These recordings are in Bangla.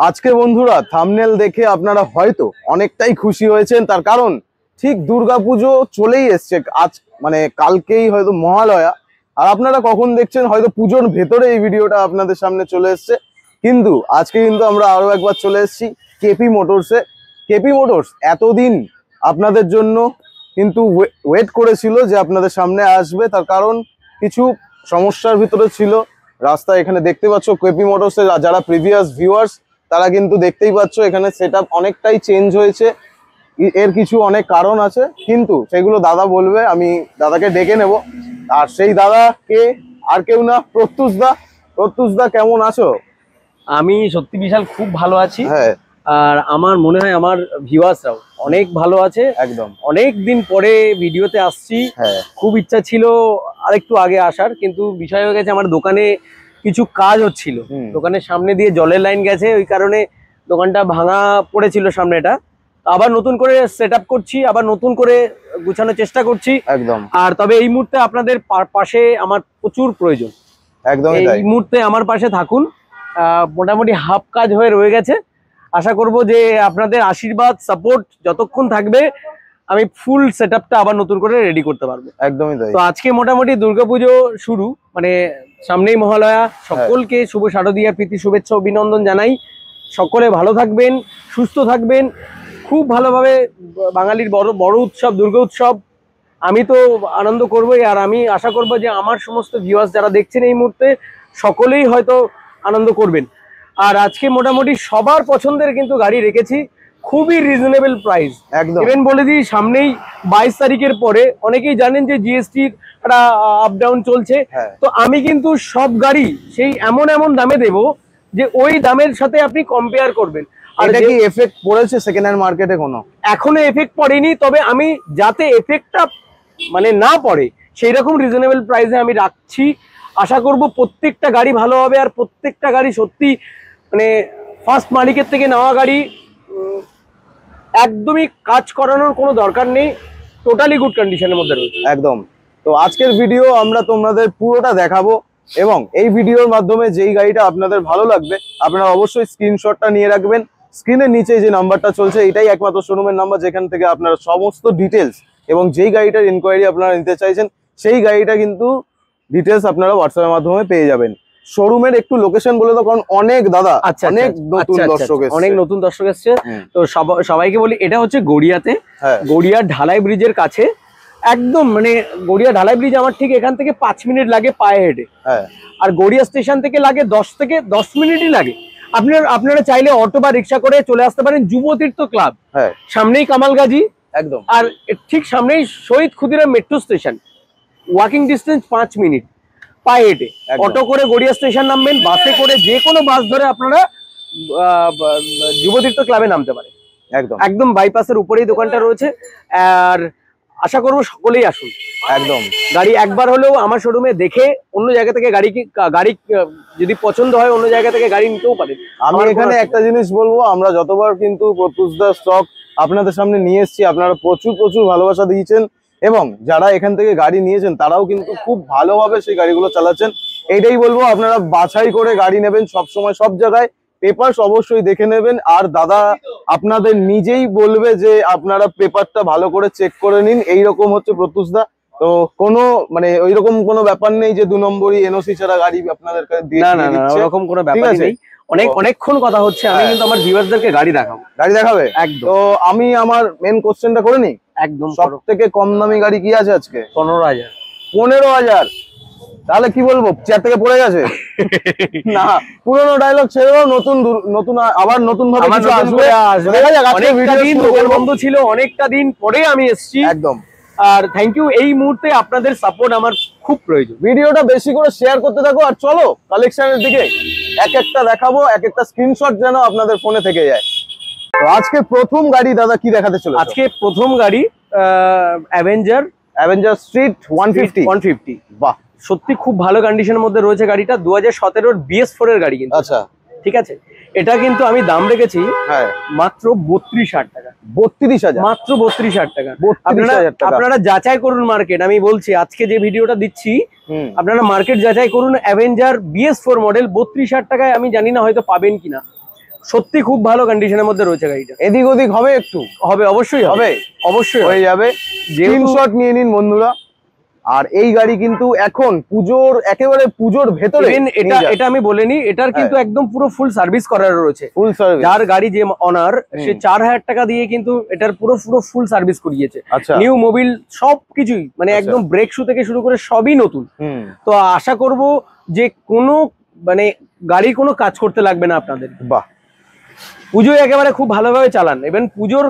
আজকে বন্ধুরা থাম্বনেল দেখে আপনারা হয়তো অনেকটাই খুশি হয়েছেন, তার কারণ ঠিক দুর্গাপুজো চলেই এসছে। আজ মানে কালকেই হয়তো মহালয়া, আর আপনারা কখন দেখছেন হয়তো পুজোর ভেতরে এই ভিডিওটা আপনাদের সামনে চলে এসছে। কিন্তু আজকে কিন্তু আমরা আরো একবার চলে এসেছি কেপি মোটরসে। কেপি মোটরস এতদিন আপনাদের জন্য কিন্তু ওয়েট করেছিল যে আপনাদের সামনে আসবে, তার কারণ কিছু সমস্যার ভিতরে ছিল। রাস্তা এখানে দেখতে পাচ্ছ কেপি মোটরসের যারা প্রিভিয়াস ভিউয়ার্স তারা কিন্তু দেখতেই পাচ্ছ এখানে সেটআপ অনেকটাই চেঞ্জ হয়েছে। এর কিছু অনেক কারণ আছে, কিন্তু সেগুলো দাদা বলবে, আমি দাদাকে ডেকে নেব। আর সেই দাদা কে, আর কেউ না, প্রত্যুষ দা। প্রত্যুষ দা, কেমন আছো? আমি সত্যি বিশাল খুব ভালো আছি। হ্যাঁ, আর আমার মনে হয় আমার ভিউয়ার্সরাও অনেক ভালো আছে। একদম অনেক দিন পরে ভিডিওতে আসছি। হ্যাঁ, খুব ইচ্ছা ছিল আরেকটু আগে আসার, কিন্তু বিষয় হয়ে গেছে আমার দোকানে কিছু কাজ হচ্ছিল। দোকানের সামনে দিয়ে জলের লাইন গেছে, ওই কারণে দোকানটা ভাঙা পড়েছিল সামনেটা। আবার নতুন করে সেট আপ করছি, আবার নতুন করে গুছানোর চেষ্টা করছি একদম। আর তবে এই মুহূর্তে আপনাদের পাশে আমার প্রচুর প্রয়োজন। একদম এই মুহূর্তে আমার পাশে থাকুন। মোটামুটি হাফ কাজ হয়ে রয়ে গেছে। আশা করব যে আপনাদের আশীর্বাদ সাপোর্ট যতক্ষণ থাকবে আমি ফুল সেটআপটা আবার নতুন করে রেডি করতে পারবো। একদমই তাই। তো আজকে মোটামুটি দুর্গাপুজো শুরু, মানে সামনেই মহালয়া। সকলকে শুভ শারদীয়ার প্রীতি শুভেচ্ছা অভিনন্দন জানাই। সকলে ভালো থাকবেন, সুস্থ থাকবেন। খুব ভালোভাবে বাঙালির বড় উৎসব দুর্গা উৎসব আমি তো আনন্দ করবোই, আর আমি আশা করবো যে আমার সমস্ত ভিউয়ার্স যারা দেখছেন এই মুহূর্তে সকলেই হয়তো আনন্দ করবেন। আর আজকে মোটামুটি সবার পছন্দের কিন্তু গাড়ি রেখেছি, খুবই রিজনেবল প্রাইস। একদম। ইভেন বলে দিই, সামনেই 22 তারিখের পরে অনেকেই জানেন যে জিএসটির একটা আপ ডাউন চলছে। তো আমি কিন্তু সব গাড়ি সেই এমন দামে দেব যে ওই দামের সাথে আপনি কম্পেয়ার করবেন। আর এটা কি এফেক্ট পড়েছে সেকেন্ড হ্যান্ড মার্কেটে? কোনো এখনো এফেক্ট পড়েনি, তবে আমি যাতে এফেক্টটা মানে না পড়ে সেই রকম রিজনেবল প্রাইসে আমি রাখছি। আশা করব প্রত্যেকটা গাড়ি ভালো হবে, আর প্রত্যেকটা গাড়ি সত্যি মানে ফার্স্ট মালিকের থেকে নেওয়া গাড়ি। একদমই কাজ করানোর কোনো দরকার নেই, টোটালি গুড কন্ডিশনের মধ্যে রয়েছে। একদম। তো আজকের ভিডিও আমরা তোমাদের পুরোটা দেখাবো, এবং এই ভিডিওর মাধ্যমে যেই গাড়িটা আপনাদের ভালো লাগবে আপনারা অবশ্যই স্ক্রিনশটটা নিয়ে রাখবেন। স্ক্রিনের নিচে যে নাম্বারটা চলছে এটাই একমাত্র শোরুমের নাম্বার, যেখান থেকে আপনারা সমস্ত ডিটেলস এবং যেই গাড়িটার ইনকোয়ারি আপনারা নিতে চাইছেন সেই গাড়িটা কিন্তু ডিটেলস আপনারা হোয়াটসঅ্যাপের মাধ্যমে পেয়ে যাবেন। শোরুমের একটু লোকেশন বলে দাও, কারণ অনেক দাদা অনেক নতুন দর্শক এসেছে। অনেক নতুন দর্শক এসেছে, তো সবাইকে বলি এটা হচ্ছে গড়িয়াতে, গড়িয়া ঢালাই ব্রিজের কাছে একদম। মানে গড়িয়া ঢালাই ব্রিজ আমার ঠিক এখান থেকে 5 মিনিট লাগে পায়ে হেঁটে, আর গড়িয়া স্টেশন থেকে লাগে 10 মিনিটই লাগে। আপনারা চাইলে অটো বা রিক্সা করে চলে আসতে পারেন যুবতীর্থ ক্লাব, সামনেই কামালগাজী একদম, আর ঠিক সামনেই Shahid Khudiram metro station. Walking distance 5 minute পায়ে হেঁটে। অটো করে গড়িয়া স্টেশন নামবেন, বাসে করে যে কোনো বাস ধরে আপনারা যুবতীর্থ ক্লাবে নামতে পারেন। একদম বাইপাসের উপরেই দোকানটা রয়েছে। আর আশা করবো সকলেই আসুন। একদম গাড়ি একবার হলেও আমার শোরুমে দেখে অন্য জায়গা থেকে গাড়ি যদি পছন্দ হয় অন্য জায়গা থেকে গাড়ি নিতেও পারেন। আমি এখানে একটা জিনিস বলবো, আমরা যতবার কিন্তু প্রত্যুষদার স্টক আপনাদের সামনে নিয়ে এসেছি আপনারা প্রচুর ভালোবাসা দিয়েছেন, এবং যারা এখান থেকে গাড়ি নিয়েছেন তারাও কিন্তু খুব ভালোভাবে সেই গাড়িগুলো চালাচ্ছেন। এইটাই বলবো, আপনারা বাছাই করে গাড়ি নেবেন সবসময়, সব জায়গায় পেপারস অবশ্যই দেখে নেবেন। আর দাদা আপনাদের নিজেই বলবে যে আপনারা পেপারটা ভালো করে চেক করে নিন। এইরকম হচ্ছে প্রত্যুষদা। তো কোনো মানে ওইরকম কোনো ব্যাপার নেই যে 2 নম্বরই এনওসি ছাড়া গাড়ি আপনাদের কাছে দিয়ে দিচ্ছে, ওরকম কোনো ব্যাপার নেই। অনেকক্ষণ কথা হচ্ছে, আমি কিন্তু আমার ভিউয়ারদেরকে গাড়ি দেখাবে একদম। তো আমি আমার মেন কোশ্চেনটা করে নিই। একদম। সবথেকে কম দামি গাড়ি কি আছে আজকে? 15,000। 15,000? তাহলে কি বলবো, চেয়ার থেকে পড়ে গেছে? না, পুরোনো ডায়লগ ছেড়ে দাও, নতুন আবার নতুন ভাবে কিছু আসবে। বন্ধ ছিল, অনেকটা দিন পরে আমি এসেছি একদম। আর থ্যাংক ইউ, এই মুহূর্তে আপনাদের সাপোর্ট আমার খুব প্রয়োজন। ভিডিওটা বেশি করে শেয়ার করতে থাকো, আর চলো কালেকশনের দিকে এক একটা দেখাবো, এক একটা স্ক্রিনশট যেন আপনাদের ফোনে থেকে যায়। তো আজকে প্রথম গাড়ি দাদা কি দেখাতে চলেছে? আজকে প্রথম গাড়ি অ্যাভেঞ্জার স্ট্রিট 150। বাহ, সত্যি খুব ভালো কন্ডিশনের মধ্যে রয়েছে গাড়িটা। 2017 BS4 এর গাড়ি কিন্তু। আচ্ছা, ঠিক আছে। এটা কিন্তু আমি দাম রেখেছি মাত্র 32,000 টাকা। 32,000? মাত্র 32,000 টাকা। 32,000 টাকা। আপনারা যাচাই করুন মার্কেট। আমি বলছি আজকে যে ভিডিওটা দিচ্ছি আপনারা মার্কেট যাচাই করুন। অ্যাভেঞ্জার BS4 মডেল 32,000 টাকায় আমি জানি না হয়তো পাবেন কিনা। সত্যি খুব ভালো কন্ডিশনের মধ্যে রয়েছে গাড়িটা। এদিক ওদিক হবে একটু? হবে, অবশ্যই হবে, অবশ্যই হয়ে যাবে। স্ক্রিনশট নিয়ে নিন বন্ধুরা। আর এই গাড়ি কিন্তু এখন পুজোর একেবারে পুজোর ভেতরে, এটা আমি বলিনি, এটার কিন্তু একদম পুরো ফুল সার্ভিস করার রয়েছে। ফুল সার্ভিস, যার গাড়ি যে অনার সে 4000 টাকা দিয়ে কিন্তু এটার পুরো ফুল সার্ভিস করিয়েছে। নিউ মোবিল সবকিছুই, মানে একদম ব্রেক শু থেকে শুরু করে সবই নতুন। তো আশা করব যে কোনো মানে গাড়ির কোনো কাজ করতে লাগবে না আপনাদের। বাহ, পুজো একেবারে খুব ভালোভাবে চালান। ইভেন পুজোর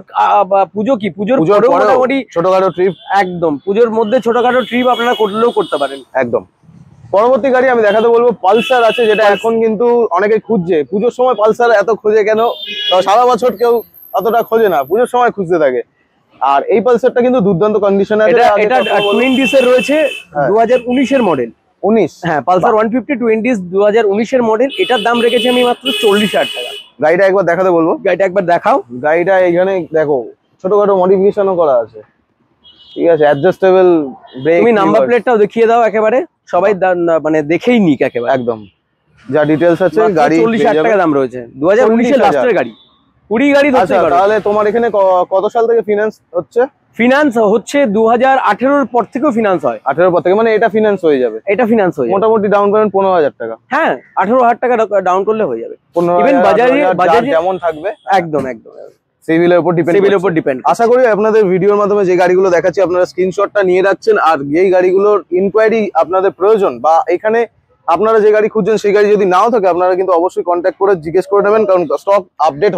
মোটামুটি ছোটখাটো ট্রিপ, একদম পুজোর মধ্যে ছোটখাটো ট্রিপ আপনারা করলেও করতে পারেন। একদম। পরবর্তী গাড়ি আমি দেখাতে বলবো পালসার আছে, যেটা এখন কিন্তু অনেকে খুঁজছে। পুজোর সময় পালসার এত খোঁজে কেন? সারা বছর কেউ অতটা খোঁজে না, পুজোর সময় খুঁজতে থাকে। আর এই পালসারটা কিন্তু দুর্দান্ত কন্ডিশনে আছে। এটা টুইন ডিসের রয়েছে, 2019 এর মডেল। 19? হ্যাঁ, পালসার 150 টুইন ডিস 2019 এর মডেল। এটার দাম রেখেছি আমি মাত্র 40,000 টাকা। গাড়িটা একবার দেখাতে বলবো। গাড়িটা একবার দেখাও। গাড়িটা এখানে দেখো ছোটখাটো মডিফিকেশনও করা আছে, ঠিক আছে। Adjustable brake. তুমি নাম্বার প্লেটটাও দেখিয়ে দাও একেবারে, সবাই মানে দেখেই নিক একেবারে। একদম যা ডিটেইলস আছে। গাড়ি 40,000 টাকা দাম রয়েছে, 2019 এর লাস্টের গাড়ি। 20 গাড়ি ধরতে পারো। তাহলে তোমার এখানে কত সাল থেকে ফিনান্স হচ্ছে? ফিনান্স হচ্ছে 2018 এর পর থেকেও ফিনান্স হয়। 18 পর থেকে, মানে এটা ফিনান্স হয়ে যাবে? এটা ফিনান্স হয়ে যাবে। মোটামুটি ডাউন পেমেন্ট 15,000 টাকা। হ্যাঁ, 18,000 টাকা ডাউন করলে হয়ে যাবে। ইভেন বাজারে যেমন থাকবে, একদম সিভিলের উপর ডিপেন্ড। আশা করি আপনাদের ভিডিওর মাধ্যমে যে গাড়িগুলো দেখাচ্ছি আপনারা স্ক্রিনশটটা নিয়ে রাখছেন। আর যেই গাড়িগুলোর ইনকোয়ারি আপনাদের প্রয়োজন বা এখানে আপনারা যে গাড়ি খুঁজছেন সেই গাড়ি যদি নাও থাকে, আপনারা কিন্তু অবশ্যই কন্ট্যাক্ট করে জিজ্ঞেস করে নেবেন, কারণ স্টক আপডেট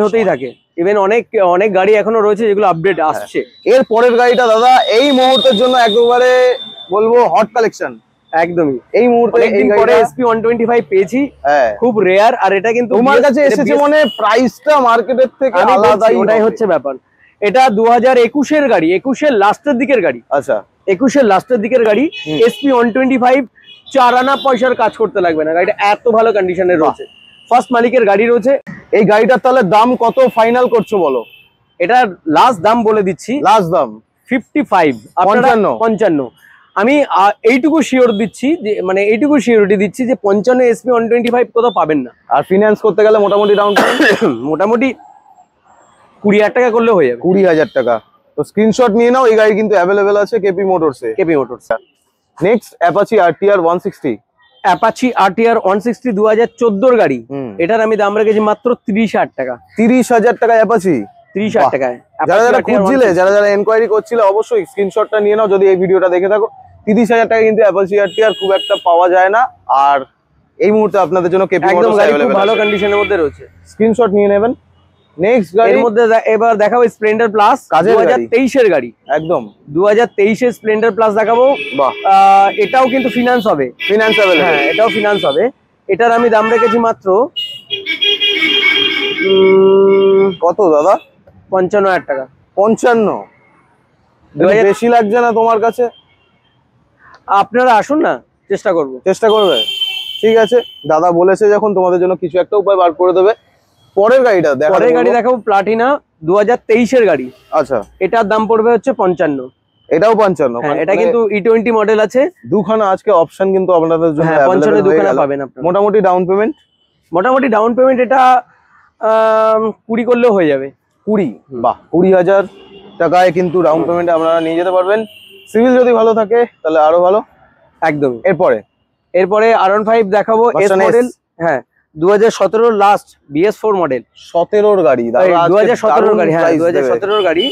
হতেই থাকে। ইভেন অনেক গাড়ি এখনো রয়েছে যেগুলো আপডেট আসছে। এর পরের গাড়িটা দাদা এই মুহূর্তের জন্য একেবারে বলবো হট কালেকশন। একদমই এই মুহূর্তে অনেকদিন পরে SP 125 পেয়েছি, খুব রেয়ার। আর এটা কিন্তু তোমার কাছে এসেছে মানে প্রাইসটা মার্কেটের থেকে আলাদা, ওটাই হচ্ছে ব্যাপার। এটা 2021 এর গাড়ি, 21 এর লাস্টের দিকের গাড়ি। আচ্ছা, 21 এর লাস্টের দিকের গাড়ি। SP 125 4 আনা পয়সার কাজ করতে লাগবে না, গাড়িটা এত ভালো কন্ডিশনে রয়েছে। ফার্স্ট মালিকের গাড়ি রয়েছে। এই গাড়িটার তাহলে দাম কত ফাইনাল করছো বলো? এটার লাস্ট দাম বলে দিচ্ছি, লাস্ট দাম 55, 55। আমি এইটুকু শিওর দিচ্ছি যে, মানে এইটুকু সিওরিটি দিচ্ছি যে 55 SP 125 কোথাও পাবেন না। আর ফিনান্স করতে গেলে মোটামুটি ডাউন মোটামুটি 20,000 টাকা করলে হয়ে যাবে। 20,000 টাকা। তো স্ক্রিনশট নিয়ে নাও, এই গাড়ি কিন্তু অ্যাভেলেবেল আছে কেপি মোটরসে। Next Apache RTR 160। Apache RTR 160 2014 এর গাড়ি। এটার আমি দাম রেখেছি মাত্র 30,000 টাকা। 30,000 টাকা অ্যাপাচি? 30,000 টাকায়। যারা খুঁজছিলে, যারা এনকোয়ারি করছিলে, অবশ্যই স্ক্রিনশটটা নিয়ে নাও যদি এই ভিডিওটা দেখে থাকো। 30,000 টাকা কিন্তু অ্যাপাচি RTR খুব একটা পাওয়া যায় না। আর এই মুহূর্তে আপনাদের জন্য কেপি মোটরস অ্যাভেলেবেল, ভালো কন্ডিশনের মধ্যে রয়েছে। স্ক্রিনশট নিয়ে নেবেন। নেক্সট গাড়ির মধ্যে এবার দেখাবো স্প্লেন্ডার প্লাস, 2023 এর গাড়ি। একদম 2023 এর স্প্লেন্ডার প্লাস দেখাবো। এটাও কিন্তু ফিনান্স হবে। হ্যাঁ, এটাও ফিনান্স হবে। এটার আমি দাম রেখেছি মাত্র কত দাদা? 55,000 টাকা। 55? বেশি লাগছে না তোমার কাছে? আপনারা আসুন না, চেষ্টা করবে। ঠিক আছে, দাদা বলেছে যখন, তোমাদের জন্য কিছু একটা উপায় বার করে দেবে। পরের গাড়িটা দেখাবো প্লাটিনা 2023 এর গাড়ি। আচ্ছা, এটার দাম পড়বে হচ্ছে 55। এটাও 55? এটা কিন্তু E20 মডেল আছে। দুখানা আজকে অপশন কিন্তু আপনাদের জন্য 55 দুখানা পাবেন আপনারা। মোটামুটি ডাউন পেমেন্ট এটা 20 করলেও হয়ে যাবে। 20? বাহ, 20,000 টাকায় কিন্তু ডাউন পেমেন্টে আপনারা নিয়ে যেতে পারবেন। সিভিল যদি ভালো থাকে তাহলে আরো ভালো। একদম। এরপরে R15 দেখাবো, S মডেল। হ্যাঁ, 2017 লাস্ট BS4 মডেল। 17 গাড়ি? 2017 গাড়ি। হ্যাঁ, 2017 গাড়ি।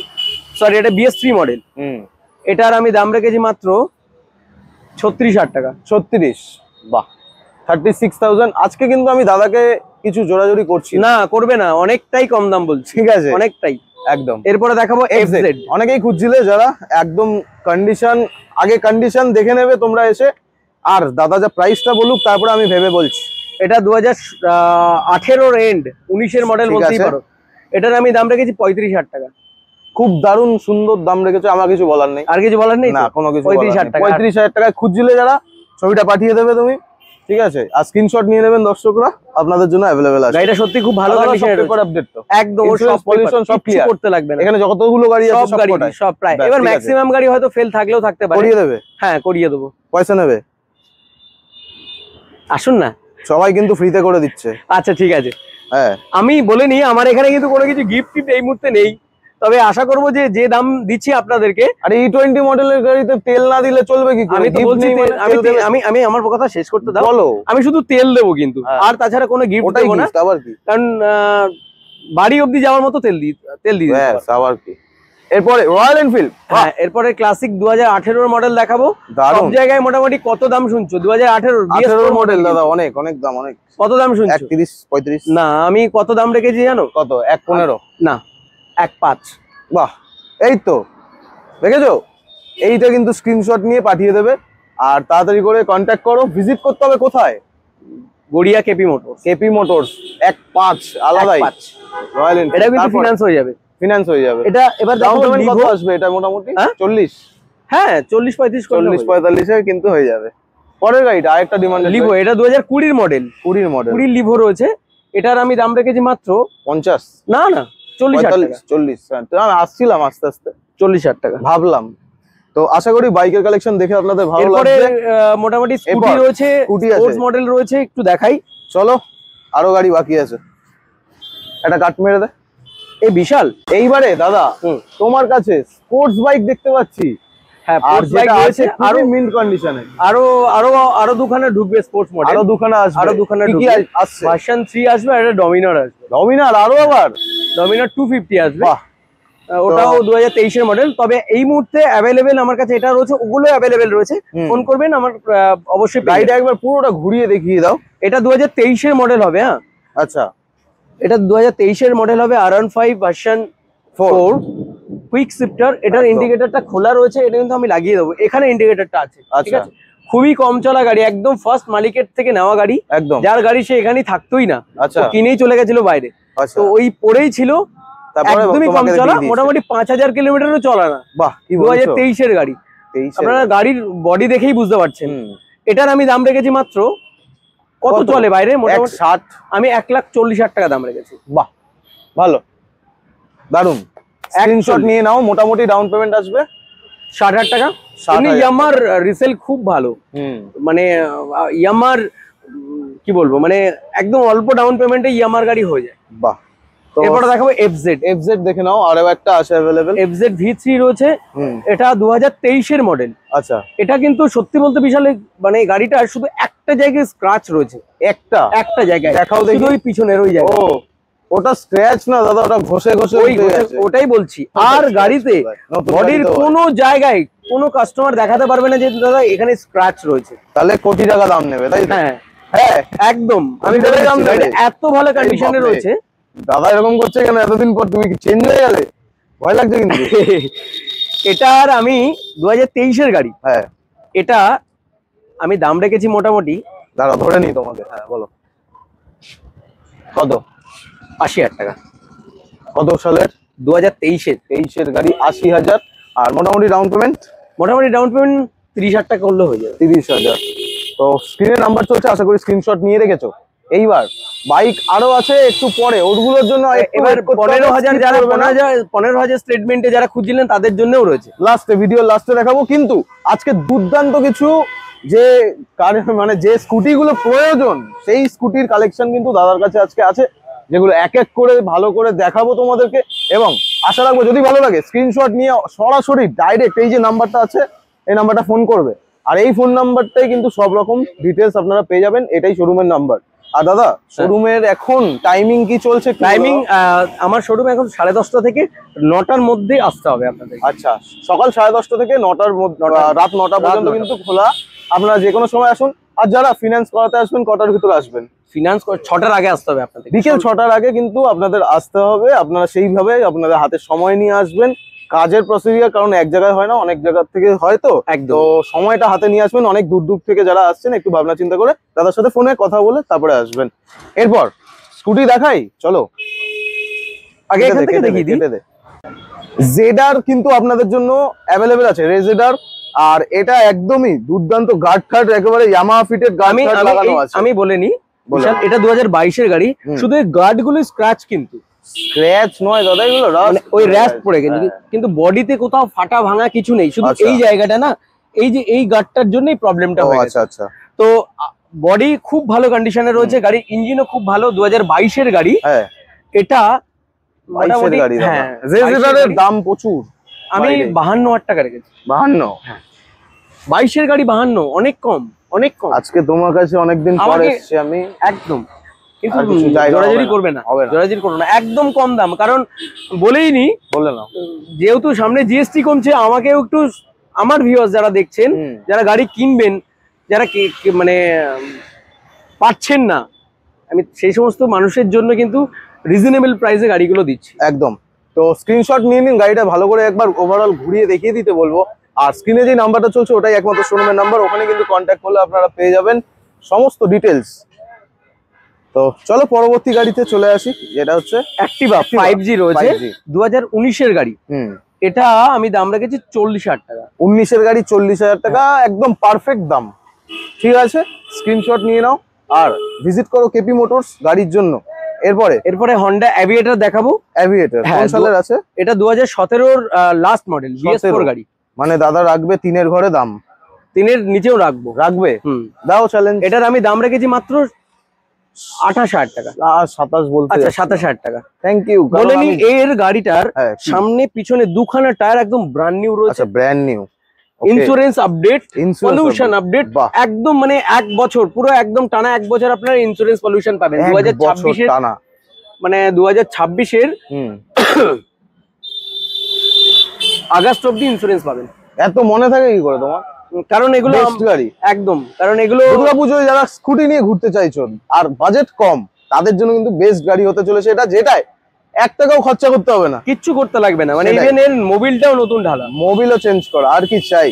সরি, এটা BS3 মডেল। এটার আমি দাম রেখেছি মাত্র 36,000 টাকা। 36? বাহ, 36,000। আজকে কিন্তু আমি দাদাকে কিছু জোরাজোরি করছি না, করবে না, অনেকটাই কম দাম বলছি। ঠিক আছে, অনেকটাই একদম। এরপরে দেখাবো FZ। অনেকেই খুঁজছিলে, যারা একদম কন্ডিশন দেখে নেবে তোমরা এসে। আর দাদা যা প্রাইসটা বলুক, তারপরে আমি ভেবে বলছি। এটা 2018 এন্ড 19 এর মডেল বলতেই পারো। এটার আমি দাম রেখেছি 35,000 টাকা। খুব দারুণ সুন্দর দাম রেখেছো, আমার কিছু বলার নেই। আর কিছু বলার নেই না, কোনো কিছু। 35,000 টাকা। 35,000 টাকায় খুঁজছিলে যারা, ছবিটা পাঠিয়ে দেবে তুমি, ঠিক আছে। আর স্ক্রিনশট নিয়ে নেবেন দর্শকরা, আপনাদের জন্য অ্যাভেলেবেল আছে। গাড়িটা সত্যি খুব ভালো কন্ডিশনে রয়েছে। পেপার আপডেট তো একদম, সব পলিউশন সব ক্লিয়ার করতে লাগবে না। এখানে যতগুলো গাড়ি আছে সব প্রায়। এবার ম্যাক্সিমাম গাড়ি হয়তো ফেল থাকলেও থাকতে পারে। করিয়ে দেবে? হ্যাঁ, করিয়ে দেবো। পয়সা নেবে? আসুন না, সবাই কিন্তু ফ্রিতে করে দিচ্ছে। আচ্ছা, ঠিক আছে। হ্যাঁ আমি বলে নি আমার এখানে কিন্তু কোনো কিছু গিফট এই মুহূর্তে নেই, তবে আশা করবো যে দাম দিচ্ছি আপনাদেরকে। আরে E20 মডেলের গাড়িতে তেল না দিলে চলবে কি করে? আমি তো বলছি আমি আমার কথা শেষ করতে দাও। বলো। আমি শুধু তেল দেবো কিন্তু, আর তাছাড়া কোনো গিফট দেবো না। আবার কি, কারণ বাড়ি অবধি যাওয়ার মতো তেল দিই আবার কি। এরপরে রয়্যাল এনফিল্ড, হ্যাঁ এরপরে ক্লাসিক 2018 মডেল দেখাবো। সব জায়গায় মোটামুটি কত দাম শুনছো? 2018 মডেল দাদা, অনেক অনেক দাম। অনেক কত দাম শুনছো? 31-35। না, আমি কত দাম রেখেছি জানো? কত? 1.15? না, 1.5। বাহ, এই তো দেখেছো, এইটা কিন্তু স্ক্রিনশট নিয়ে পাঠিয়ে দেবে। আর তাড়াতাড়ি করে কন্ট্যাক্ট করো। ভিজিট করতে হবে কোথায়? Garia KP motors. KP motors 1.5 আলাদাই রয়্যাল এনফিল্ড। এটা কিন্তু ফিনান্স হয়ে যাবে। ফিনান্স হয়ে যাবে। এটা এবার ডাউন পেমেন্ট কত আসবে? এটা মোটামুটি 40। হ্যাঁ 40-35 এ কিন্তু হয়ে যাবে। পরের গাড়িটা আরেকটা ডিমান্ড, লিভো। এটা 2020 মডেল। 20 লিভো রয়েছে। এটার আমি দাম রেখেছি মাত্র 50। না 40 টাকা। আমি আসছিলাম আস্তে আস্তে 40,000 টাকা ভাবলাম। তো আশা করি বাইকের কালেকশন দেখে আপনাদের ভালো লাগবে। মোটামুটি স্কুটি রয়েছে, স্পোর্টস মডেল রয়েছে, একটু দেখাই চলো। আরো গাড়ি বাকি আছে, একটা কাট মেরে দে। এই বিশাল এইবারে দাদা তোমার কাছে স্পোর্টস বাইক দেখতে পাচ্ছি। হ্যাঁ স্পোর্টস বাইক রয়েছে, আরো মিন্ট কন্ডিশনে। আরো দুখানা ঢুকবে স্পোর্টস মডেল। আরো দুখানা ঢুকবে। আসছে ভার্সন 3 আসবে, আর একটা ডমিনার আসবে। আরো আবার ডমিনার 250 আসবে। বাহ, ওটাও 2023 এর মডেল। তবে এই মুহূর্তে অ্যাভেলেবেল আমার কাছে এটা রয়েছে, ওগুলো অ্যাভেলেবেল রয়েছে। ফোন করবেন, আমার অবশ্যই। গাড়িটা একবার পুরোটা ঘুরিয়ে দেখিয়ে দাও। এটা 2023 এর মডেল হবে। হ্যাঁ আচ্ছা, এটা 2023 এর মডেল হবে। R15 version 4 quick shifter. এটার ইন্ডিকেটরটা খোলা রয়েছে, এটা কিন্তু আমি লাগিয়ে দেবো। এখানে ইন্ডিকেটরটা আছে, ঠিক আছে। খুবই কম চলা গাড়ি, একদম ফার্স্ট মালিকের থেকে নেওয়া গাড়ি। একদম যার গাড়ি সে এখানেই থাকতোই না, আচ্ছা কিনেই চলে গেছিল বাইরে। তো ওই পরেই ছিল, একদমই কম চলা, মোটামুটি 5000 কিলোমিটারও চলা না। বাহ, 2023 এর গাড়ি। আপনারা গাড়ির বডি দেখেই বুঝতে পারছেন। এটার আমি দাম রেখেছি মাত্র, কত চলে বাইরে? মোটামুটি 60। আমি 1,40,000 টাকা দাম রেখেছি। বাহ, ভালো, দারুন। স্ক্রিনশট নিয়ে নাও। মোটামুটি ডাউন পেমেন্ট আসবে 60,000 টাকা। ইয়ামার রিসেল খুব ভালো, মানে ইয়ামার কি বলবো, মানে একদম অল্প ডাউন পেমেন্টে ইয়ামার গাড়ি হয়ে যায়। বাহ, এরপরে দেখাবো এফজেড দেখে নাও। আরো একটা আছে अवेलेबल, এফজেড V3 রয়েছে। এটা 2023 এর মডেল। আচ্ছা, এটা কিন্তু সত্যি বলতে বিশাল, মানে গাড়িটার শুধু একটা জায়গায় স্ক্র্যাচ রয়েছে। একটা জায়গায় দেখাও দেখি, ওই পিছনের ওই জায়গায়। ওটা স্ক্র্যাচ না দাদা, ওটা ঘষে ওটাই বলছি। আর গাড়িতে বডির কোনো জায়গায় কোনো কাস্টমার দেখাতে পারবে না যে দাদা এখানে স্ক্র্যাচ রয়েছে। তাহলে কোটি টাকা দাম নেবে, তাই? হ্যাঁ একদম। আমি এত ভালো কন্ডিশনে রয়েছে। দাদা এরকম করছে কেন? এতদিন পর তুমি কি চেঞ্জ হয়ে গেলে? ভয় লাগছে কিন্তু। এটার আমি 2023 এর গাড়ি। হ্যাঁ, এটা আমি দাম রেখেছি মোটামুটি, দাঁড়া ধরে নি তোমাকে। হ্যাঁ বলো, কত? 80,000 টাকা। কত সালের? 2023 এর গাড়ি, 80,000। আর মোটামুটি ডাউন পেমেন্ট 30,000 টাকা করলে হয়ে যাবে। 30,000। তো স্ক্রিনে নাম্বার চলছে, আশা করি স্ক্রিনশট নিয়ে রেখেছো। এইবার বাইক আরো আছে একটু পরে, ওগুলোর জন্য এবার 15,000 যারা 15,000 স্টেটমেন্টে যারা খুঁজছিলেন তাদের জন্যও রয়েছে। ভিডিও লাস্টে দেখাবো। কিন্তু আজকে দুর্দান্ত কিছু যে মানে যে স্কুটি গুলো প্রয়োজন, সেই স্কুটির কালেকশন কিন্তু দাদার কাছে আজকে আছে, যেগুলো এক এক করে ভালো করে দেখাবো তোমাদেরকে। এবং আশা রাখবো যদি ভালো লাগে স্ক্রিনশট নিয়ে সরাসরি ডাইরেক্ট এই যে নাম্বারটা আছে, এই নাম্বারটা ফোন করবে। আর এই ফোন নাম্বারটাই কিন্তু সব রকম ডিটেলস আপনারা পেয়ে যাবেন। এটাই শোরুমের নাম্বার। আর দাদা শোরুমের এখন টাইমিং কি চলছে? টাইমিং আমার শোরুম এখন 10:30 থেকে 9টার মধ্যে আসতে হবে আপনাদের। আচ্ছা, সকাল 10:30 থেকে 9টার মধ্যে, রাত 9টা পর্যন্ত কিন্তু খোলা। আপনারা যে কোনো সময় আসুন। আর যারা ফিনান্স করাতে আসবেন, কটার ভিতরে আসবেন? ফিনান্স 6টার আগে আসতে হবে আপনাদের। বিকেল 6টার আগে কিন্তু আপনাদের আসতে হবে। আপনারা সেইভাবে আপনাদের হাতে সময় নিয়ে আসবেন। কাজের প্রসিডিওর, কারণ এক জায়গায় হয় না, অনেক জায়গা থেকে হয়। তো সময়টা হাতে নিয়ে আসবেন। অনেক দূর দূর থেকে যারা আসছেন, একটু ভাবনা চিন্তা করে দাদার সাথে ফোনে কথা বলে তারপরে আসবেন। এরপর স্কুটি দেখাই, চলো। আগে এখান থেকে দেখিয়ে দিই। জেডার কিন্তু আপনাদের জন্য অ্যাভেলেবেল আছে, রেজেডার। আর এটা একদমই দুর্দান্ত গার্ড কার্ড, একেবারে ইয়ামাহা ফিটেড গার্ড লাগানো আছে। আমি বলে নি, এটা 2022 এর গাড়ি। শুধু এই গার্ড গুলো স্ক্র্যাচ, কিন্তু স্ক্র্যাচ নয় দাদা, এগুলো ওই র্যাস্ট পড়ে গেছে। কিন্তু বডিতে কোথাও ফাটা ভাঙা কিছু নেই, শুধু এই জায়গাটা না, এই যে এই গার্ডটার জন্যই প্রবলেমটা হয়েছে। আচ্ছা আচ্ছা। তো বডি খুব ভালো কন্ডিশনে রয়েছে, গাড়ির ইঞ্জিনও খুব ভালো, 2022-এর গাড়ি। হ্যাঁ এটা 22-এর গাড়ি। হ্যাঁ, রেজেটারের দাম প্রচুর, আমি 52,000 টাকা রেখেছি। 52? হ্যাঁ, 22-এর গাড়ি 52, অনেক কম, অনেক কম। আজকে তোমার কাছে অনেকদিন পর এসেছি আমি, একদম। কিন্তু আর কিছু জায়গা জোরাজুরি করবে না, জোরাজুরি করবে না, একদম কম দাম। কারণ বলেই নি, বলে না, যেহেতু সামনে জিএসটি কমছে, আমাকেও একটু, আমার ভিউয়ার্স যারা দেখছেন, যারা গাড়ি কিনবেন, যারা মানে পাচ্ছেন না, আমি সেই সমস্ত মানুষের জন্য কিন্তু রিজনেবল প্রাইসে গাড়িগুলো দিচ্ছি। একদম। তো স্ক্রিনশট নিয়ে নিন, গাড়িটা ভালো করে একবার ওভারঅল ঘুরিয়ে দেখিয়ে দিতে বলবো। আর স্ক্রিনে যে নাম্বারটা চলছে ওটাই একমাত্র শোরুমের নাম্বার, ওখানে কিন্তু কন্ট্যাক্ট করলে আপনারা পেয়ে যাবেন সমস্ত ডিটেলস। তো চলো পরবর্তী গাড়িতে চলে আসি, যেটা হচ্ছে অ্যাক্টিভা 5G রয়েছে, 2019-এর গাড়ি। এটা আমি দাম রেখেছি 40,000 টাকা। 19-এর গাড়ি 40,000 টাকা, একদম পারফেক্ট দাম। ঠিক আছে, স্ক্রিনশট নিয়ে নাও আর ভিজিট করো কেপি মোটরস গাড়ির জন্য। এরপরে হন্ডা অ্যাভিয়েটর দেখাবো। অ্যাভিয়েটর কোন সালের আছে? এটা 2017-এর লাস্ট মডেল, BS4 গাড়ি। মানে দাদা রাখবে 3-এর ঘরে দাম, 3-এর নিচেও রাখবে। দাও চ্যালেঞ্জ। এটার আমি দাম রেখেছি মাত্র 28,000 টাকা। 27 বলতে? আচ্ছা, 27,000 টাকা। Thank you. বলেনি, এর গাড়িটার সামনে পিছনে দুখানা টায়ার একদম ব্র্যান্ড নিউ রয়েছে। আচ্ছা, brand new. Insurance update, pollution update, একদম মানে 1 বছর, পুরো একদম টানা 1 বছর আপনার ইন্স্যুরেন্স পলিউশন পাবেন। 2026-এর টানা, মানে 2026-এর আগস্ট অব্দি ইন্স্যুরেন্স পাবেন। এত মনে থাকে কি করে তোমার? কারণ এগুলো গাড়ি একদম, কারণ এগুলো দুর্গাপুজোয় যারা স্কুটি নিয়ে ঘুরতে চাইছো আর বাজেট কম, তাদের জন্য কিন্তু বেস্ট গাড়ি হতে চলেছে এটা, যেটায় 1 টাকাও খরচা করতে হবে না, কিচ্ছু করতে লাগবে না। মানে ইভেন এর মোবিলটাও নতুন ঢালা, মোবিলও চেঞ্জ করা, আর কি চাই।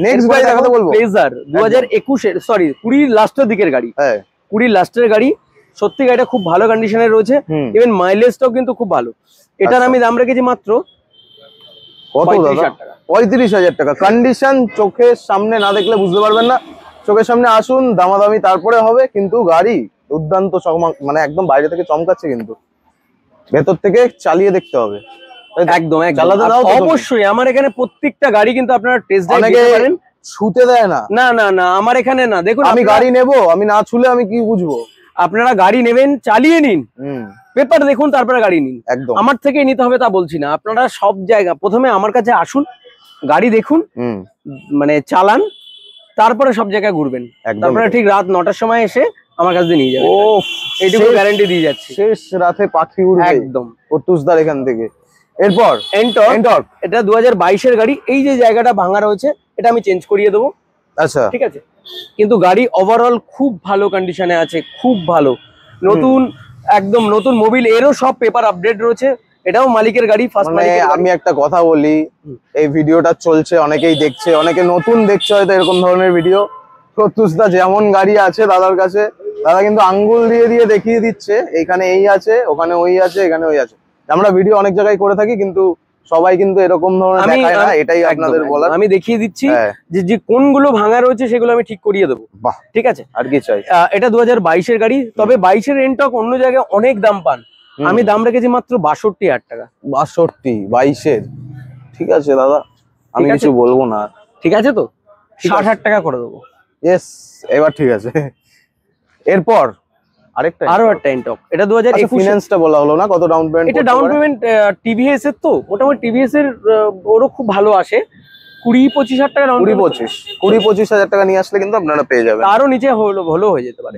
নেক্সট গাড়ি দেখাতে বলবো, প্লেজার 2021-এর, সরি 20 লাস্টের দিকের গাড়ি। হ্যাঁ, 20 লাস্টের গাড়ি। সত্যি গাড়িটা খুব ভালো কন্ডিশনে রয়েছে, ইভেন মাইলেজটাও কিন্তু খুব ভালো। এটার আমি দাম রেখেছি মাত্র 35,000 টাকা। 35,000 টাকা। কন্ডিশন চোখের সামনে না দেখলে বুঝতে পারবেন না, চোখের সামনে আসুন, দামাদামি তারপরে হবে। কিন্তু গাড়ি দুর্দান্ত, মানে একদম বাইরে থেকে চমকাচ্ছে, কিন্তু ভেতর থেকে চালিয়ে দেখতে হবে। একদম অবশ্যই। আমার এখানে প্রত্যেকটা গাড়ি কিন্তু আপনারা টেস্ট ড্রাইভ দিতে পারেন। ছুতে দেয় না? না না না, আমার এখানে না। দেখুন, আমি গাড়ি নেব, আমি না ছুলে আমি কি বুঝবো? আপনারা গাড়ি নেবেন, চালিয়ে নিন, পেপার দেখুন, তারপরে গাড়ি নিন। একদম আমার থেকে নিতে হবে তা বলছি না। আপনারা সব জায়গা প্রথমে আমার কাছে আসুন, গাড়ি দেখুন, মানে চালান, তারপরে সব জায়গায় ঘুরবেন। তারপরে ঠিক রাত 9টার সময় এসে আমার কাছে নিয়ে যাবেন। এইটুকু গ্যারান্টি দিয়ে যাচ্ছি। শেষ রাতে পাখি উড়বে একদম প্রত্যুষদার এখান থেকে। এরপর এন্টর্ক, এটা 2022-এর গাড়ি। এই যে জায়গাটা ভাঙা রয়েছে, এটা আমি চেঞ্জ করিয়ে দেবো। আচ্ছা, ঠিক আছে। কিন্তু গাড়ি ওভারঅল খুব ভালো কন্ডিশনে আছে, খুব ভালো, নতুন, একদম নতুন মোবিল। এরও সব পেপার আপডেট রয়েছে। এটাও মালিকের গাড়ি, ফার্স্ট মালিকের গাড়ি। আমি একটা কথা বলি, এই ভিডিওটা চলছে, অনেকেই দেখছে, অনেকে নতুন দেখছে হয়তো এরকম ধরনের ভিডিও। প্রত্যুষদা যেমন গাড়ি আছে দাদার কাছে, দাদা কিন্তু আঙ্গুল দিয়ে দিয়ে দেখিয়ে দিচ্ছে, এখানে এই আছে, ওখানে ওই আছে, এখানে ওই আছে। আমরা ভিডিও অনেক জায়গায় করে থাকি, কিন্তু সবাই কিন্তু এরকম ধরনের দেখায় না, এটাই আপনাদের বলার। আমি দেখিয়ে দিচ্ছি যে কোনগুলো ভাঙা রয়েছে সেগুলো আমি ঠিক করিয়ে দেবো। বাহ, ঠিক আছে। আর কি চাই। এটা 2022-এর গাড়ি, তবে 22-এর এন্টক অন্য জায়গায় অনেক দাম পান, আমি দাম রেখেছি মাত্র 62,000 টাকা। 62, 22-এর? ঠিক আছে দাদা, আমি কিছু বলবো না। ঠিক আছে তো, 60,000 টাকা করে দেবো। ইয়েস, এবার ঠিক আছে। এরপর আরো একটা এন্টক, এটা 2021। ফিনান্সটা বলা হলো না, কত ডাউন পেমেন্ট? এটা ডাউন পেমেন্ট টিভিএস এর, তো মোটামুটি টিভিএস এর ওরও খুব ভালো আসে। 20-25,000 টাকা ডাউন পেমেন্ট। 20-25,000 টাকা নিয়ে আসলে কিন্তু আপনারা পেয়ে যাবেন। আরো নিচে হলো হয়ে যেতে পারে।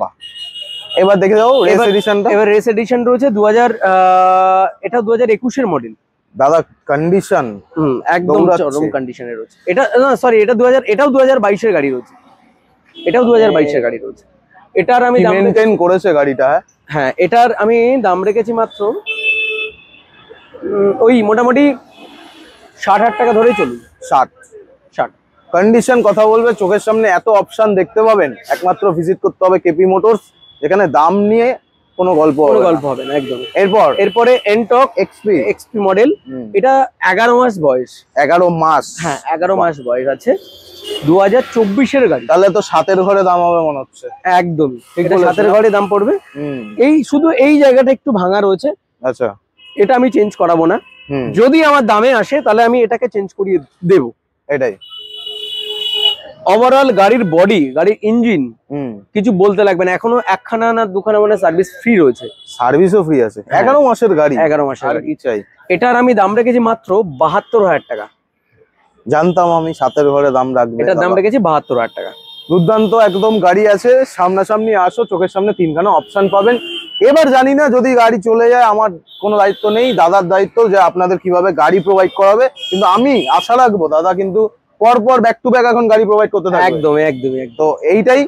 এবার দেখে যাও রেস এডিশনটা। এবার রেস এডিশন রয়েছে 2000, এটা 2021-এর মডেল। দাদা কন্ডিশন একদম চরম কন্ডিশনে রয়েছে। এটা না, সরি, এটা 2000, এটাও 2022-এর গাড়ি রয়েছে। এটাও 2022-এর গাড়ি রয়েছে। এটার আমি দাম মেইনটেইন করেছে গাড়িটা। হ্যাঁ, এটার আমি দাম রেখেছি মাত্র ওই মোটামুটি 60,000 টাকা ধরেই চলুন। 60 কন্ডিশন কথা বলবে, চোখের সামনে এত অপশন দেখতে পাবেন। একমাত্র ভিজিট করতে হবে কেপি মোটরস, যেখানে দাম নিয়ে কোনো গল্প হবে না একদম। এরপরে এন্টক এক্সপি মডেল। এটা 11 মাস বয়স। 11 মাস? হ্যাঁ, 11 মাস বয়স আছে। 2024-এর গাড়ি। তাহলে তো 7-এর ঘরে দাম হবে মনে হচ্ছে। একদম, এটা 7-এর ঘরে দাম পড়বে। এই শুধু এই জায়গাটা একটু ভাঙা রয়েছে। আচ্ছা, এটা আমি চেঞ্জ করাবো না। যদি আমার দামে আসে তাহলে আমি এটাকে চেঞ্জ করিয়ে দেব। এটাই ওভারঅল গাড়ির বডি, গাড়ির ইঞ্জিন কিছু বলতে লাগবে না। এখনো একখানা না দুখানা মানে সার্ভিস ফ্রি রয়েছে। সার্ভিসও ফ্রি আছে। 11 মাসের গাড়ি। 11 মাসের আর গাড়ি। কি চাই? এটার আমি দাম রেখেছি মাত্র 72,000 টাকা। জানতাম আমি সাতের ঘরে দাম রাখবে। এটার দাম রেখেছি 72,000 টাকা। দুর্দান্ত একদম গাড়ি আছে, সামনাসামনি আসো, চোখের সামনে 3খানা অপশন পাবেন। এবার জানি না যদি গাড়ি চলে যায়, আমার কোনো দায়িত্ব নেই, দাদার দায়িত্ব যে আপনাদের কিভাবে গাড়ি প্রোভাইড করাবে। কিন্তু আমি আশা রাখবো দাদা কিন্তু পরপর ব্যাক টু ব্যাক এখন গাড়ি প্রোভাইড করতে থাকবে। একদম একদম। তো এইটাই।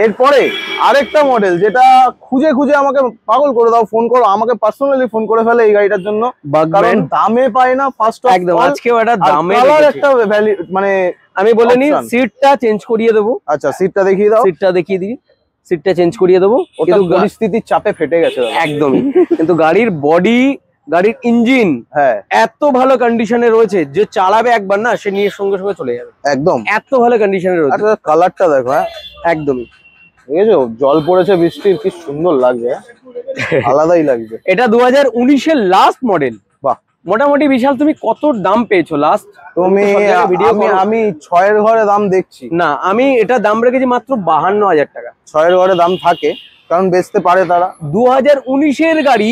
এরপরে আরেকটা মডেল যেটা খুঁজে খুঁজে আমাকে পাগল করে দাও, ফোন করো আমাকে, পার্সোনালি ফোন করে ফেলে এই গাড়িটার জন্য, কারণ দামে পায় না। ফার্স্ট একদম আজকেও এটা দামে একটা মানে আমি বলে নি সিটটা চেঞ্জ করিয়ে দেবো। আচ্ছা সিটটা দেখিয়ে দাও। সিটটা দেখিয়ে দিই, সিটটা চেঞ্জ করিয়ে দেবো। কিন্তু পরিস্থিতির চাপে ফেটে গেছে একদমই। কিন্তু গাড়ির বডি, গাড়ির ইঞ্জিন এত ভালো কন্ডিশনে রয়েছে যে চালাবে একবার না সে নিয়ে সঙ্গে সঙ্গে চলে যাবে। একদম এত ভালো কন্ডিশনে রয়েছে। আচ্ছা কালারটা দেখো। একদমই। দেখেছো জল পড়েছে বৃষ্টির, কি সুন্দর লাগছে, আলাদাই লাগছে। এটা 2019-এর লাস্ট মডেল। বাহ, মোটামুটি বিশাল। তুমি কত দাম পেয়েছো লাস্ট? আমি 6-এর ঘরে দাম দেখছি না, আমি এটা দাম রেখেছি মাত্র 52,000 টাকা। 6-এর ঘরে দাম থাকে কারণ বেচতে পারে তারা। 2019-এর গাড়ি,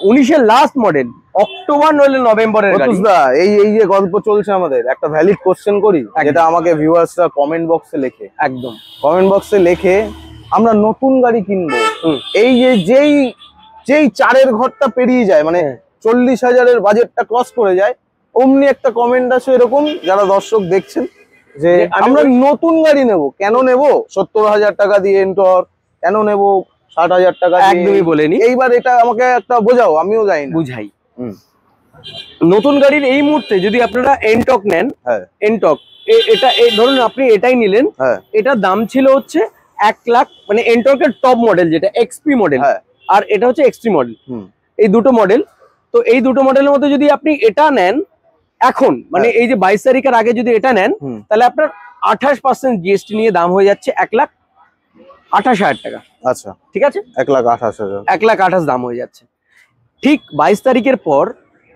19-এর লাস্ট মডেল, অক্টোবর নইলে নভেম্বরের গাড়ি। এই যে গল্প চলছে আমাদের, একটা ভ্যালিড কোশ্চেন করি যেটা আমাকে ভিউয়ার্সরা কমেন্ট বক্সে লেখে। একদম কমেন্ট বক্সে লেখে আমরা নতুন গাড়ি কিনবো, এই যেই 4-এর ঘরটা পেরিয়ে যায়, মানে 40,000-এর বাজেটটা ক্রস করে যায়, অমনি একটা কমেন্ট আসে এরকম, যারা দর্শক দেখছেন, যে আমরা নতুন গাড়ি নেব। কেন নেব? 70,000 টাকা দিয়ে এন্টর, কেন নেব 60,000 টাকা দিয়ে? একদমই বলেনি। এইবার এটা আমাকে একটা বোঝাও, আমিও যাই না। বুঝাই। নতুন গাড়ির এই মুহূর্তে যদি আপনারা এনটক নেন, এনটক এটা ধরুন আপনি এটাই নিলেন, এটার দাম ছিল হচ্ছে 1 লাখ, মানে এনটকের টপ মডেল যেটা এক্সপি মডেল, আর এটা হচ্ছে এক্সট্রি মডেল, এই দুটো মডেল। তো এই দুটো মডেলের মধ্যে যদি আপনি এটা নেন এখন, মানে এই যে 22 তারিখের আগে যদি এটা নেন, তাহলে আপনার 28% জিএসটি নিয়ে দাম হয়ে যাচ্ছে 1,28,000 টাকা। আচ্ছা ঠিক আছে, 1,28,000, 1,28,000 দাম হয়ে যাচ্ছে। ঠিক 22 তারিখের পর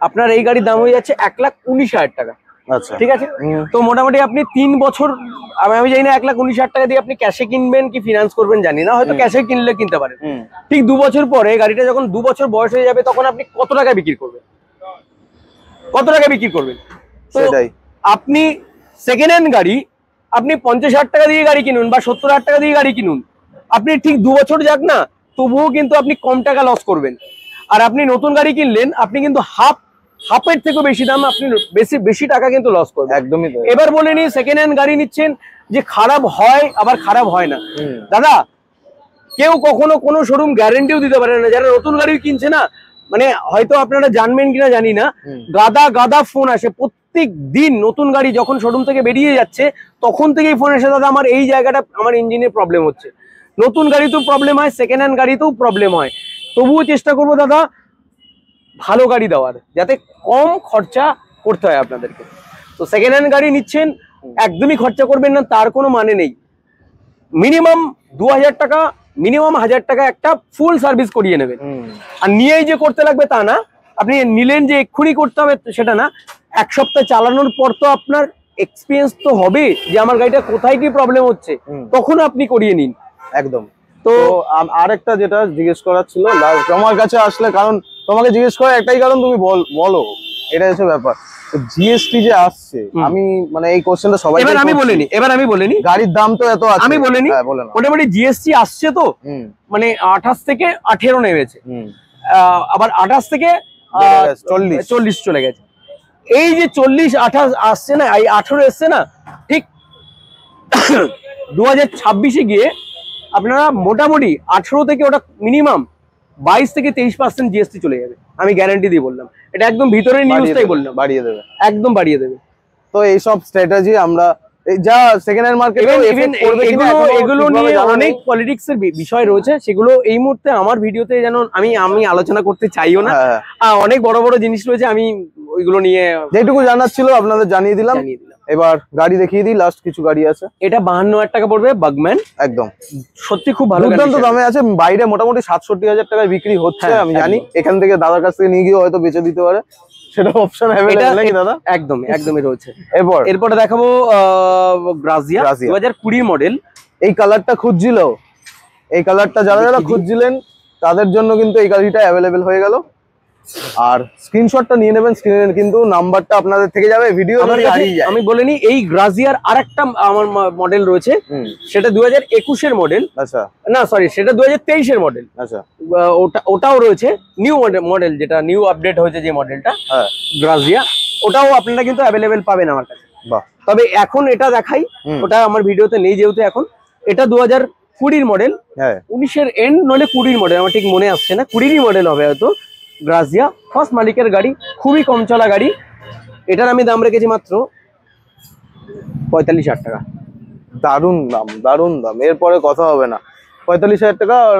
আপনার এই গাড়ির দাম হয়ে যাচ্ছে 1,19,000 টাকা। আচ্ছা ঠিক আছে। তো মোটামুটি আপনি 3 বছর, আমি জানি না 1,19,000 টাকা দিয়ে আপনি ক্যাশে কিনবেন কি ফিনান্স করবেন জানি না, হয়তো ক্যাশে কিনলে কিনতে পারেন। ঠিক 2 বছর পরে গাড়িটা যখন 2 বছর বয়স হয়ে যাবে, তখন আপনি কত টাকা বিক্রি করবেন? কত টাকা বিক্রি করবেন? সেটাই। আপনি সেকেন্ড হ্যান্ড গাড়ি আপনি 50,000 টাকা দিয়ে গাড়ি কিনুন বা 70,000 টাকা দিয়ে গাড়ি কিনুন, আপনি ঠিক 2 বছর যাক না, তবুও কিন্তু আপনি কম টাকা লস করবেন। আর আপনি নতুন গাড়ি কিনলেন, আপনি কিন্তু হাফের থেকে বেশি দাম, আপনি বেশি টাকা কিন্তু লস করবেন। একদমই। এবার বলে নি সেকেন্ড হ্যান্ড গাড়ি নিচ্ছেন যে খারাপ হয়, আবার খারাপ হয় না। দাদা, কেউ কখনো কোনো শোরুম গ্যারেন্টিও দিতে পারে না। যারা নতুন গাড়ি কিনছে না, মানে হয়তো আপনারা জানবেন কিনা জানি না, গাদা ফোন আসে প্রত্যেক দিন। নতুন গাড়ি যখন শোরুম থেকে বেরিয়ে যাচ্ছে তখন থেকেই ফোন আসে, দাদা আমার এই জায়গাটা, আমার ইঞ্জিনের প্রবলেম হচ্ছে। নতুন গাড়িতেও প্রবলেম হয়, সেকেন্ড হ্যান্ড গাড়িতেও প্রবলেম হয়। তবুও চেষ্টা করবো দাদা ভালো গাড়ি দেওয়ার, যাতে কম খরচা করতে হয় আপনাদেরকে। তো সেকেন্ড হ্যান্ড গাড়ি নিচ্ছেন, একদমই খরচা করবেন না, তার কোনো মানে নেই। মিনিমাম 2,000 টাকা, মিনিমাম 1,000 টাকা একটা ফুল সার্ভিস করিয়ে নেবেন। আর নিয়েই যে করতে লাগবে তা না, আপনি নিলেন যে এক্ষুনি করতে হবে সেটা না। 1 সপ্তাহ চালানোর পর তো আপনার এক্সপিরিয়েন্স তো হবে যে আমার গাড়িটা কোথায় কি প্রবলেম হচ্ছে, তখন আপনি করিয়ে নিন। একদম। তো আরেকটা যেটা জিজ্ঞেস করার ছিল, তোমার কাছে আসলে, কারণ তোমাকে জিজ্ঞেস করার একটাই কারণ, তুমি বলো, এটা হচ্ছে ব্যাপার। জিএসটি যে আসছে, আমি মানে এই কোশ্চেনটা সবাই, এবার আমি বলিনি গাড়ির দাম তো এত আছে, আমি বলিনি। মোটামুটি জিএসটি আসছে তো, মানে 28 থেকে 18 নেমেছে, আবার 28 থেকে 40 চলে গেছে। এই যে 40-28 আসছে না, এই 18 এসছে না, ঠিক 2026-এ গিয়ে আপনারা মোটামুটি 18 থেকে ওটা মিনিমাম 22 থেকে 23% জিএসটি চলে যাবে। আমি গ্যারান্টি দিয়ে বললাম, এটা একদম ভিতরের নিউজটাই বললাম, বাড়িয়ে দেবে, একদম বাড়িয়ে দেবে। তো এইসব স্ট্র্যাটেজি আমরা যা সেকেন্ড হ্যান্ড মার্কেট, এগুলো নিয়ে অনেক পলিটিক্স এর বিষয় রয়েছে, সেগুলো এই মুহূর্তে আমার ভিডিওতে যেন আমি আলোচনা করতে চাইও না। অনেক বড় বড় জিনিস রয়েছে, আমি ওইগুলো নিয়ে যেটুকু জানার ছিল আপনাদের জানিয়ে দিলাম। এবার গাড়ি দেখিয়ে দিই, লাস্ট কিছু গাড়ি আছে। এটা 52,000 টাকা পড়বে, বাগম্যান। একদম সত্যি খুব ভালো, দুর্দান্ত দামে আছে। বাইরে মোটামুটি 67,000 টাকায় বিক্রি হচ্ছে, আমি জানি। এখান থেকে দাদার কাছ থেকে নিয়ে গিয়ে হয়তো বেচে দিতে পারে। সেটা অপশন अवेलेबल নাকি দাদা? একদমই রয়েছে। এরপরে দেখাবো গ্রাজিয়া 2020 মডেল। এই কালারটা খুঁজছিল, এই কালারটা যারা খুঁজছিলেন তাদের জন্য কিন্তু এই গাড়িটা অ্যাভেলেবেল হয়ে গেল। আর স্ক্রিনশটটা নিয়ে নেবেন, স্ক্রিনে কিন্তু নাম্বারটা আপনাদের থেকে যাবে, ভিডিও আমি বলে নি এই গ্রাজিয়ার আরেকটা আমার মডেল রয়েছে, সেটা 2021 এর মডেল। আচ্ছা, না সরি, সেটা 2023 এর মডেল। আচ্ছা, ওটাও রয়েছে নিউ মডেল, যেটা নিউ আপডেট হয়েছে যে মডেলটা গ্রাজিয়া, ওটাও আপনারা কিন্তু অ্যাভেলেবেল পাবেন আমার কাছে। বাহ। তবে এখন এটা দেখাই, ওটা আমার ভিডিওতে নেই যেহেতু। এখন এটা 2020 মডেল, 19 এর এন্ড নলে 20 মডেল, আমার ঠিক মনে আসছে না, 20 মডেল হবে হয়তো। গ্রাজিয়া ফার্স্ট মালিকের গাড়ি, খুবই কম চলা গাড়ি। এটার আমি দাম রেখেছি মাত্র 45,000 টাকা। দারুণ দাম, দারুণ দাম, এরপরে কথা হবে না। 45,000 টাকা, আর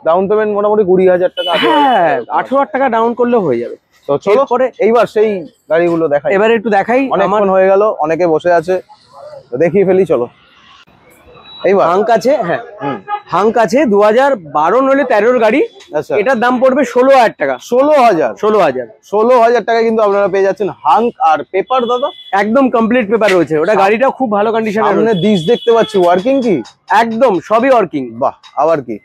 ডাউন পেমেন্ট মোটামুটি 20,000 টাকা। হ্যাঁ, 18,000 টাকা ডাউন করলে হয়ে যাবে। তো চলো পরে এইবার সেই গাড়িগুলো দেখাই। এবারে একটু দেখাই, অনেকক্ষণ হয়ে গেল, অনেকে বসে আছে, তো দেখিয়ে ফেলি চলো। এইবার হাঙ্ক আছে, হ্যাঁ হাঙ্ক আছে 2012 নলে 13 গাড়ি। আচ্ছা, এটার দাম পড়বে 16,000 টাকা। 16,000 টাকা কিন্তু আপনারা পেয়ে যাচ্ছেন হাঙ্ক। আর পেপার দাদা একদম কমপ্লিট পেপার রয়েছে, ওটা গাড়িটাও খুব ভালো কন্ডিশনে। সামনে ডিশ দেখতে পাচ্ছি, ওয়ার্কিং কি? একদম সবই ওয়ার্কিং। বাহ, আবার কি?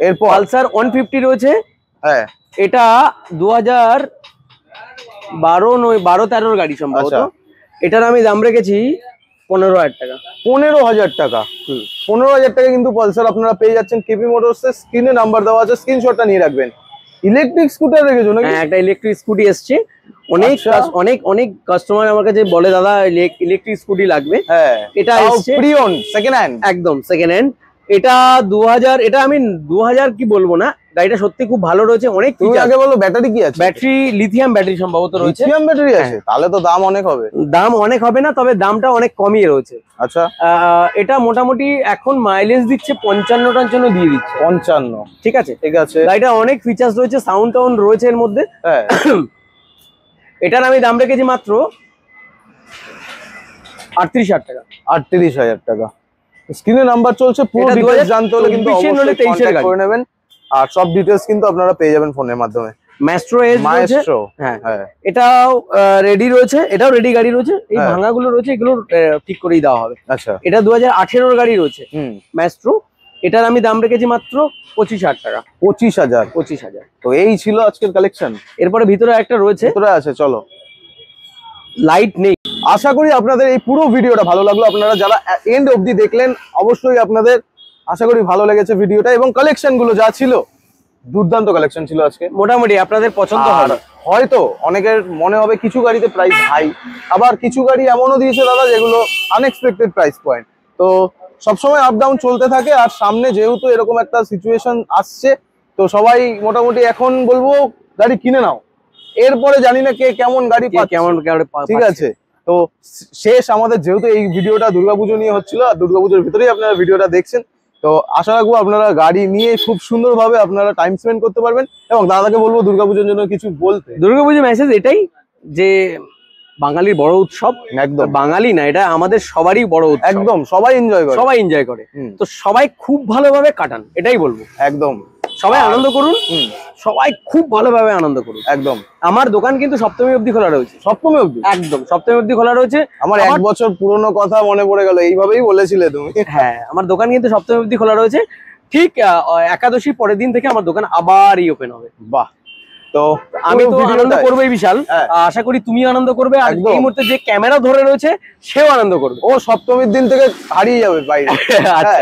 এরপর পালসার 150 রয়েছে। হ্যাঁ, এটা 2012-13 গাড়ি সম্ভবত। এটার আমি দাম রেখেছি 15,000 টাকা। 15,000 টাকা। 15,000 টাকা কিন্তু পালসার আপনারা পেয়ে যাচ্ছেন কেপি মোটরস এর। স্ক্রিনে নাম্বার দেওয়া আছে, স্ক্রিনশটটা নিয়ে রাখবেন। ইলেকট্রিক স্কুটার রেখেছো নাকি? হ্যাঁ, একটা ইলেকট্রিক স্কুটি এসছে। অনেক কাস্টমার আমার কাছে বলে দাদা ইলেকট্রিক স্কুটি লাগবে। হ্যাঁ, এটা এসছে প্রি ওন, সেকেন্ড হ্যান্ড, একদম সেকেন্ড হ্যান্ড। এটা 2000, এটা আমি 2000 কি বলবো না, গাড়িটা সত্যি খুব ভালো রয়েছে। অনেক তুমি আগে বলো ব্যাটারি কি আছে? ব্যাটারি লিথিয়াম ব্যাটারি সম্ভবত রয়েছে। লিথিয়াম ব্যাটারি আছে, তাহলে তো দাম অনেক হবে। দাম অনেক হবে না, তবে দামটা অনেক কমই রয়েছে। আচ্ছা, এটা মোটামুটি এখন মাইলেজ দিচ্ছে 55টার জন্য দিয়ে দিচ্ছে। 55, ঠিক আছে, ঠিক আছে। গাড়িটা অনেক ফিচার্স রয়েছে, সাউন্ড টাউন রয়েছে এর মধ্যে। হ্যাঁ, এটার আমি দাম রেখেছি মাত্র 38,000 টাকা। 38,000 টাকা। স্ক্রিনে নাম্বার চলছে, পুরো ডিটেইলস জানতে হলে কিন্তু অবশ্যই কন্টাক্ট করে নেবেন। আর সব ডিটেইলস কিন্তু আপনারা পেয়ে যাবেন ফোনের মাধ্যমে। ম্যাস্ট্রো এজ রয়েছে। হ্যাঁ, এটাও রেডি রয়েছে, এটাও রেডি গাড়ি রয়েছে। এই ভাঙাগুলো রয়েছে, এগুলো ঠিক করেই দেওয়া হবে। আচ্ছা, এটা 2018 গাড়ি রয়েছে ম্যাস্ট্রো। এটার আমি দাম রেখেছি মাত্র 25,000 টাকা। 25,000। তো এই ছিল আজকের কালেকশন। এরপরে ভিতরে একটা রয়েছে, ভিতরে আছে, চলো। লাইট নেই। আশা করি আপনাদের এই পুরো ভিডিওটা ভালো লাগলো। আপনারা যারা এন্ড অবধি দেখলেন, অবশ্যই আপনাদের আশা করি ভালো লেগেছে ভিডিওটা। এবং কালেকশন গুলো যা ছিল, দুর্দান্ত কালেকশন ছিল আজকে, মোটামুটি আপনাদের পছন্দ হবে। হয়তো অনেকের মনে হবে কিছু গাড়িতে প্রাইস হাই, আবার কিছু গাড়ি এমনও দিয়েছে দাদা যেগুলো আনএক্সপেক্টেড প্রাইস পয়েন্ট। তো সবসময় আপ ডাউন চলতে থাকে। আর সামনে যেহেতু এরকম একটা সিচুয়েশন আসছে, তো সবাই মোটামুটি এখন বলবো গাড়ি কিনে নাও। এরপরে জানি না কে কেমন গাড়ি ঠিক আছে। তো শেষ আমাদের, যেহেতু এই ভিডিওটা দুর্গাপুজো নিয়ে হচ্ছিল, আর দুর্গাপুজোর ভিতরেই আপনারা ভিডিওটা দেখছেন, তো আশা রাখবো আপনারা গাড়ি নিয়ে খুব সুন্দরভাবে আপনারা টাইম স্পেন্ড করতে পারবেন। এবং দাদাকে বলবো দুর্গাপুজোর জন্য কিছু বলতে। দুর্গাপুজো মেসেজ এটাই যে বাঙালির বড় উৎসব। একদম বাঙালি না, এটা আমাদের সবারই বড় উৎসব। একদম সবাই এনজয় করে। তো সবাই খুব ভালোভাবে কাটান, এটাই বলবো। একদম সবাই আনন্দ করুন, সবাই খুব ভালোভাবে আনন্দ করুন। একদম। আমার দোকান কিন্তু সপ্তমী অবধি খোলা রয়েছে। সপ্তমী অবধি? একদম সপ্তমী অবধি খোলা রয়েছে। আমার 1 বছর পুরনো কথা মনে পড়ে গেল, এইভাবেই বলেছিলে তুমি। হ্যাঁ, আমার দোকান কিন্তু সপ্তমী অবধি খোলা রয়েছে। ঠিক একাদশী পরের দিন থেকে আমার দোকান আবারই ওপেন হবে। বাহ। তো আমি তো আনন্দ করবোই বিশাল, আশা করি তুমি আনন্দ করবে। আর এই মুহূর্তে যে ক্যামেরা ধরে রয়েছে সেও আনন্দ করবে। ও সপ্তমীর দিন থেকে হারিয়ে যাবে বাইরে। আচ্ছা,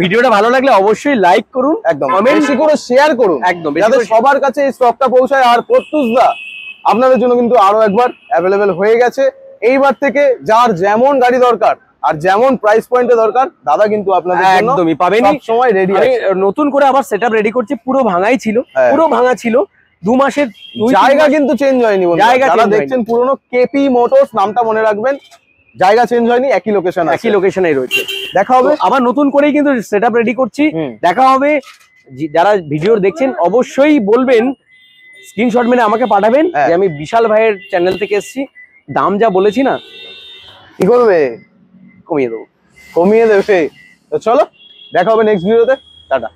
ভিডিওটা ভালো লাগলে অবশ্যই লাইক করুন, একদম বেশি করে শেয়ার করুন, একদম যাতে সবার কাছে এই স্টকটা পৌঁছায়। আর প্রত্যুষদা আপনাদের জন্য কিন্তু আরো একবার অ্যাভেলেবেল হয়ে গেছে। এইবার থেকে যার যেমন গাড়ি দরকার আর যেমন প্রাইস পয়েন্টে দরকার, দাদা কিন্তু আপনাদের জন্য একদমই পাবেন, সব সময় রেডি আছে। নতুন করে আবার সেটআপ রেডি করছি, পুরো ভাঙাই ছিল, পুরো ভাঙা ছিল। 2 মাসের জায়গা কিন্তু চেঞ্জ হয়নি। যারা দেখছেন পুরনো কেপি মোটরস নামটা মনে রাখবেন, জায়গা চেঞ্জ হয়নি, একই লোকেশন, একই লোকেশনেই রয়েছে। দেখা হবে আবার নতুন করেই কিন্তু সেটআপ রেডি করছি, দেখা হবে। যারা ভিডিও দেখছেন অবশ্যই বলবেন, স্ক্রিনশট মেরে আমাকে পাঠাবেন যে আমি বিশাল ভাইয়ের চ্যানেল থেকে এসেছি। দাম যা বলেছি না, কি করবে, কমিয়ে দেবো, কমিয়ে দেবে। তো চলো দেখা হবে নেক্সট ভিডিওতে, টাটা।